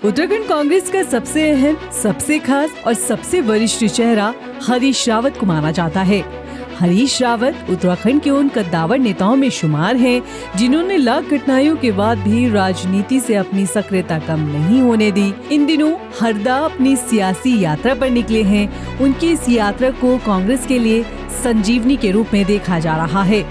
उत्तराखंड कांग्रेस का सबसे अहम, सबसे खास और सबसे वरिष्ठ चेहरा हरीश रावत को माना जाता है। हरीश रावत उत्तराखंड के उन कद्दावर नेताओं में शुमार हैं, जिन्होंने लाख कठिनाइयों के बाद भी राजनीति से अपनी सक्रियता कम नहीं होने दी। इन दिनों हरदा अपनी सियासी यात्रा पर निकले हैं। उनकी इस यात्रा को कांग्रेस के लिए संजीवनी के रूप में देखा जा रहा है,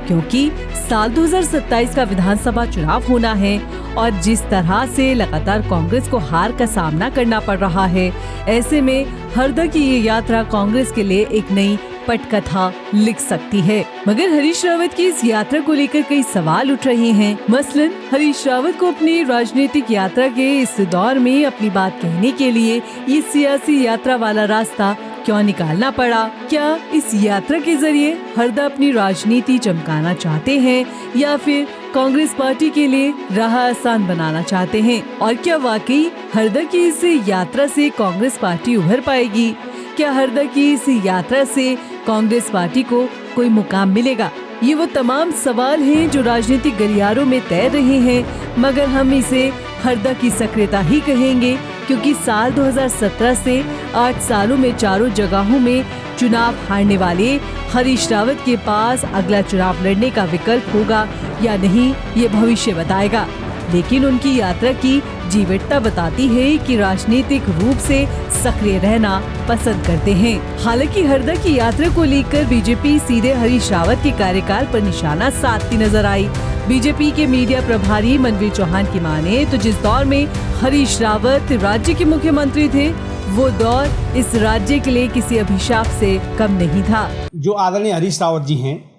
क्योंकि साल 2027 का विधानसभा चुनाव होना है और जिस तरह से लगातार कांग्रेस को हार का सामना करना पड़ रहा है, ऐसे में हरदा की ये यात्रा कांग्रेस के लिए एक नई पटकथा लिख सकती है। मगर हरीश रावत की इस यात्रा को लेकर कई सवाल उठ रहे हैं। मसलन हरीश रावत को अपनी राजनीतिक यात्रा के इस दौर में अपनी बात कहने के लिए ये सियासी यात्रा वाला रास्ता क्यों निकालना पड़ा? क्या इस यात्रा के जरिए हरदा अपनी राजनीति चमकाना चाहते हैं या फिर कांग्रेस पार्टी के लिए राह आसान बनाना चाहते हैं? और क्या वाकई हरदा की इस यात्रा से कांग्रेस पार्टी उभर पाएगी? क्या हरदा की इस यात्रा से कांग्रेस पार्टी को कोई मुकाम मिलेगा? ये वो तमाम सवाल हैं जो राजनीतिक गलियारों में तैर रहे हैं, मगर हम इसे हरदा की सक्रियता ही कहेंगे, क्योंकि साल 2017 से 8 सालों में चारों जगहों में चुनाव हारने वाले हरीश रावत के पास अगला चुनाव लड़ने का विकल्प होगा या नहीं, ये भविष्य बताएगा। लेकिन उनकी यात्रा की जीवटता बताती है कि राजनीतिक रूप से सक्रिय रहना पसंद करते हैं। हालांकि हरदा की यात्रा को लेकर बीजेपी सीधे हरीश रावत के कार्यकाल पर निशाना साधती नजर आई। बीजेपी के मीडिया प्रभारी मनवीर चौहान की माने तो जिस दौर में हरीश रावत राज्य के मुख्यमंत्री थे, वो दौर इस राज्य के लिए किसी अभिशाप से कम नहीं था। जो आदरणीय हरीश रावत जी हैं,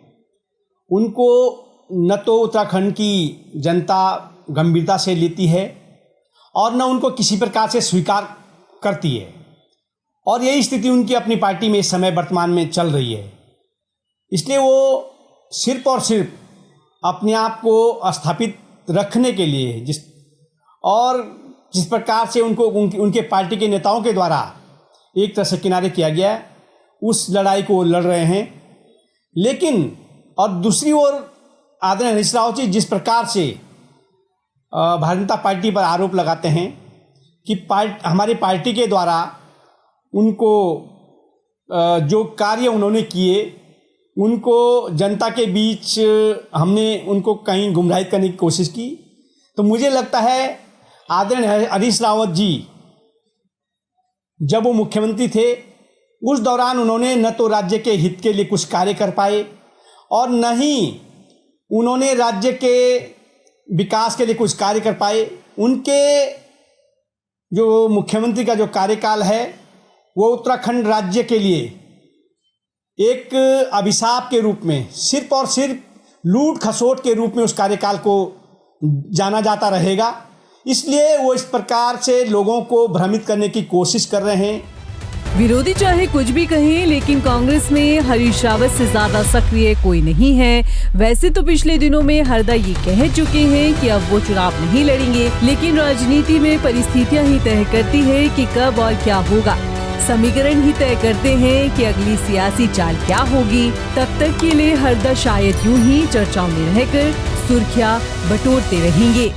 उनको न तो उत्तराखंड की जनता गंभीरता से लेती है और न उनको किसी प्रकार से स्वीकार करती है, और यही स्थिति उनकी अपनी पार्टी में इस समय वर्तमान में चल रही है। इसलिए वो सिर्फ और सिर्फ अपने आप को स्थापित रखने के लिए जिस प्रकार से उनको उनके पार्टी के नेताओं के द्वारा एक तरह से किनारे किया गया, उस लड़ाई को लड़ रहे हैं। लेकिन और दूसरी ओर आदरणीय हरीश रावत जी जिस प्रकार से भारतीय जनता पार्टी पर आरोप लगाते हैं कि हमारी पार्टी के द्वारा उनको जो कार्य उन्होंने किए, उनको जनता के बीच हमने उनको कहीं गुमराहित करने की कोशिश की, तो मुझे लगता है आदरणीय हरीश रावत जी जब वो मुख्यमंत्री थे, उस दौरान उन्होंने न तो राज्य के हित के लिए कुछ कार्य कर पाए और न ही उन्होंने राज्य के विकास के लिए कुछ कार्य कर पाए। उनके जो मुख्यमंत्री का जो कार्यकाल है, वो उत्तराखंड राज्य के लिए एक अभिशाप के रूप में, सिर्फ और सिर्फ लूट खसोट के रूप में उस कार्यकाल को जाना जाता रहेगा। इसलिए वो इस प्रकार से लोगों को भ्रमित करने की कोशिश कर रहे हैं। विरोधी चाहे कुछ भी कहें, लेकिन कांग्रेस में हरीश रावत से ज्यादा सक्रिय कोई नहीं है। वैसे तो पिछले दिनों में हरदा ये कह चुके हैं कि अब वो चुनाव नहीं लड़ेंगे, लेकिन राजनीति में परिस्थितियां ही तय करती है कि कब और क्या होगा। समीकरण ही तय करते हैं कि अगली सियासी चाल क्या होगी। तब तक के लिए हरदा शायद यूं ही चर्चाओं में रहकर सुर्खियां बटोरते रहेंगे।